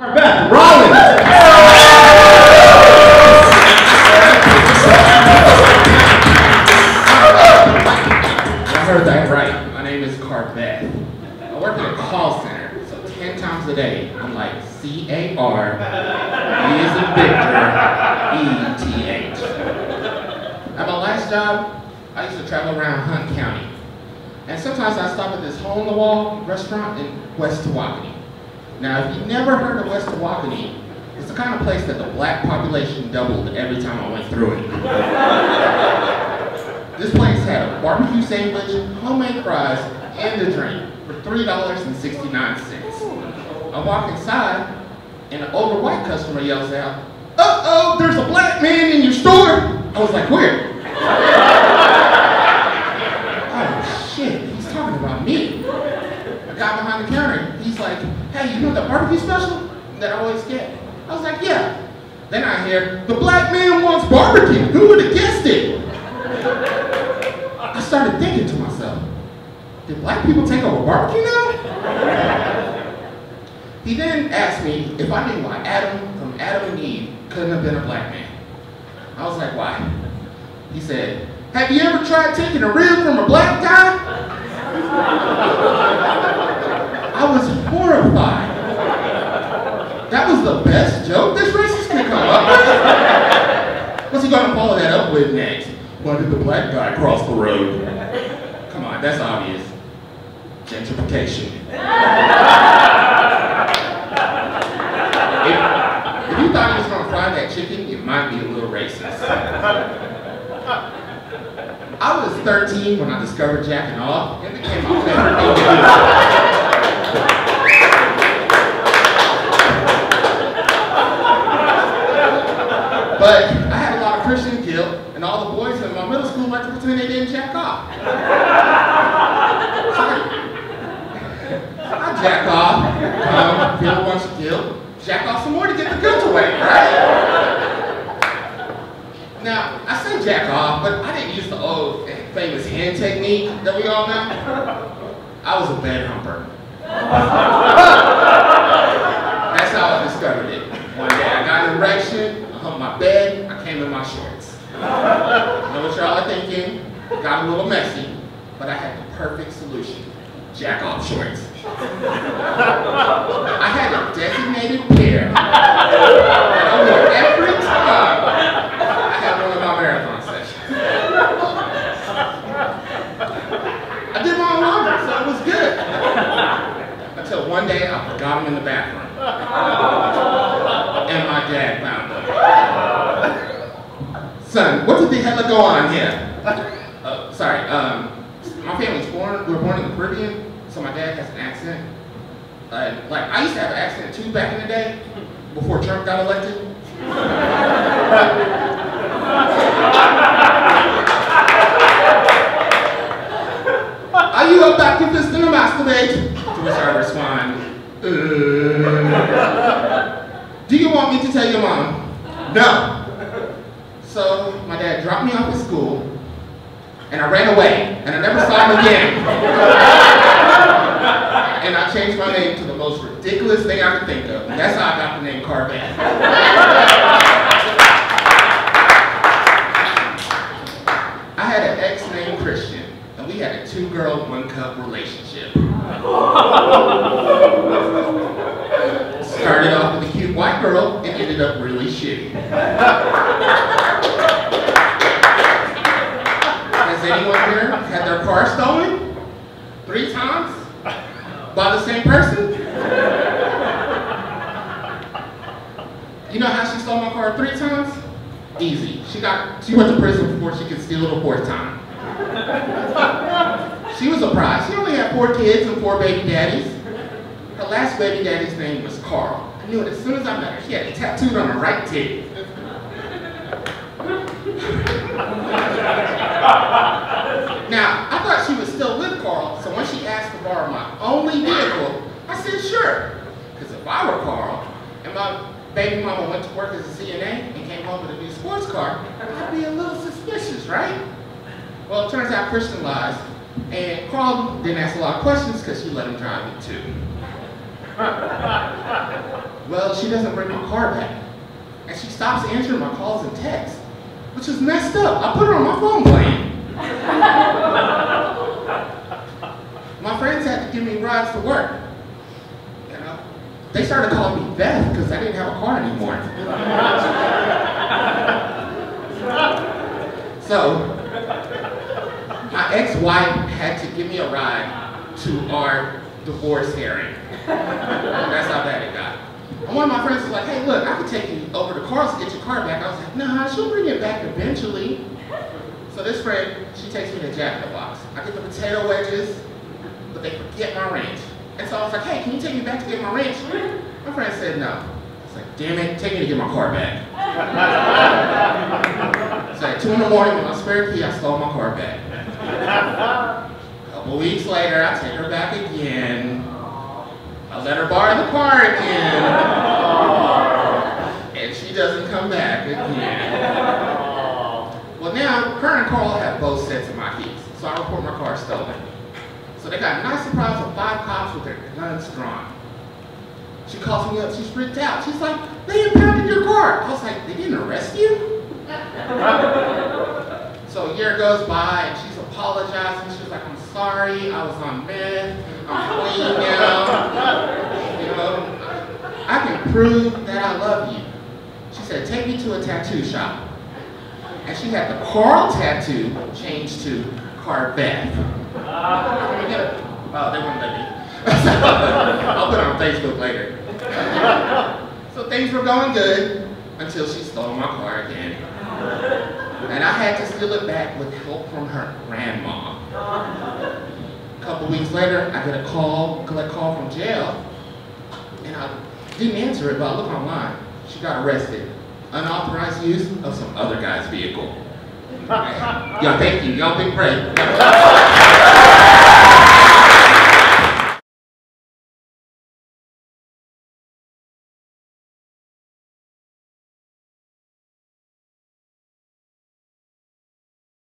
Carveth, Rollins. I heard that right. My name is Carveth. I work in a call center, so 10 times a day, I'm like C-A-R, V as in Victor, E-T-H. At my last job, I used to travel around Hunt County. And sometimes I stop at this hole-in-the-wall restaurant in West Tawakoni. Now, if you've never heard of West Tawakoni, it's the kind of place that the black population doubled every time I went through it. This place had a barbecue sandwich, homemade fries, and a drink for $3.69. I walk inside, and an older white customer yells out, "Uh-oh, there's a black man in your store!" I was like, "Where?" Oh shit, he's talking about me. The guy behind the counter, he's like, "Hey, you know the barbecue special that I always get?" I was like, "Yeah." Then I hear, "The black man wants barbecue. Who would have guessed it?" I started thinking to myself, did black people take over barbecue now? He then asked me if I knew why Adam from Adam and Eve couldn't have been a black man. I was like, "Why?" He said, "Have you ever tried taking a rib from a black guy?" I was horrified. That was the best joke this racist could come up with? What's he gonna follow that up with next? Why did the black guy cross the road? Come on, that's obvious. Gentrification. If you thought he was gonna fry that chicken, you might be a little racist. I was 13 when I discovered jacking off. It became my favorite thing to do. But I had a lot of Christian guilt, and all the boys in my middle school liked to pretend they didn't jack off. I jack off, feel a bunch of guilt, jack off some more to get the guilt away, right? Now, I say jack off, but I didn't use the old famous hand technique that we all know. I was a bed humper. That's how I discovered it. One day I got an erection, I humped my bed, I came in my shorts. I know what y'all are thinking, got a little messy, but I had the perfect solution. Jack off shorts. I had a designated pair that I wore every time I had one of my marathon sessions. I did my own laundry, so it was good. Until one day I forgot them in the bathroom. And my dad found them. "Son, what the hell go on here?" Sorry, my family's foreign. We were born in the Caribbean. So my dad has an accent. Like, I used to have an accent too back in the day, before Trump got elected. "Are you a activist and a masturbate?" To which I respond, "Do you want me to tell your mom?" "No." So my dad dropped me off at school, and I ran away, and I never saw him again. And I changed my name to the most ridiculous thing I could think of. And that's how I got the name Carveth. I had an ex named Christian, and we had a 2-girl, 1-cup relationship. Started off with a cute white girl, and ended up really shitty. Has anyone here had their car stolen? 3 times? By the same person? You know how she stole my car 3 times? Easy. She went to prison before she could steal it a 4th time. She was surprised. She only had 4 kids and 4 baby daddies. Her last baby daddy's name was Carl. I knew it as soon as I met her. She had it tattooed on her right tit. Now, I thought she was still with Carl, so when she asked to borrow my only vehicle, I said sure. Because if I were Carl, and my baby mama went to work as a CNA and came home with a new sports car, I'd be a little suspicious, right? Well, it turns out Christian lies, and Carl didn't ask a lot of questions because she let him drive it too. Well, she doesn't bring my car back. And she stops answering my calls and texts, which is messed up. I put her on my phone plan. My friends had to give me rides to work. You know, they started calling me Beth because I didn't have a car anymore. So, my ex-wife had to give me a ride to our divorce hearing. That's how bad it got. And one of my friends was like, hey, look, I can take you over to Carl's to get your car back. I was like, nah, she'll bring it back eventually. So this friend, she takes me to Jack in the Box. I get the potato wedges, but they forget my ranch. And so I was like, hey, can you take me back to get my ranch? My friend said no. I was like, damn it, take me to get my car back. So at 2 in the morning with my spare key, I stole my car back. A couple weeks later, I take her back again. I let her borrow the car again. And she doesn't come back again. Well, now, her and Carl have both sets of my keys, so I report my car stolen. So they got a nice surprise of 5 cops with their guns drawn. She calls me up, she's freaked out. She's like, they impounded your car. I was like, they didn't arrest you? So a year goes by and she's apologizing. She's like, I'm sorry, I was on meth, I'm clean now. You know, I can prove that I love you. She said, take me to a tattoo shop. And she had the Carl tattoo changed to Carveth. Can we get it? Oh, they wouldn't let me. I'll put it on Facebook later. So things were going good until she stole my car again. And I had to steal it back with help from her grandma. A couple weeks later, I get a collect call from jail. And I didn't answer it, but I looked online. She got arrested. Unauthorized use of some other guy's vehicle. Yeah, thank you. Y'all big break.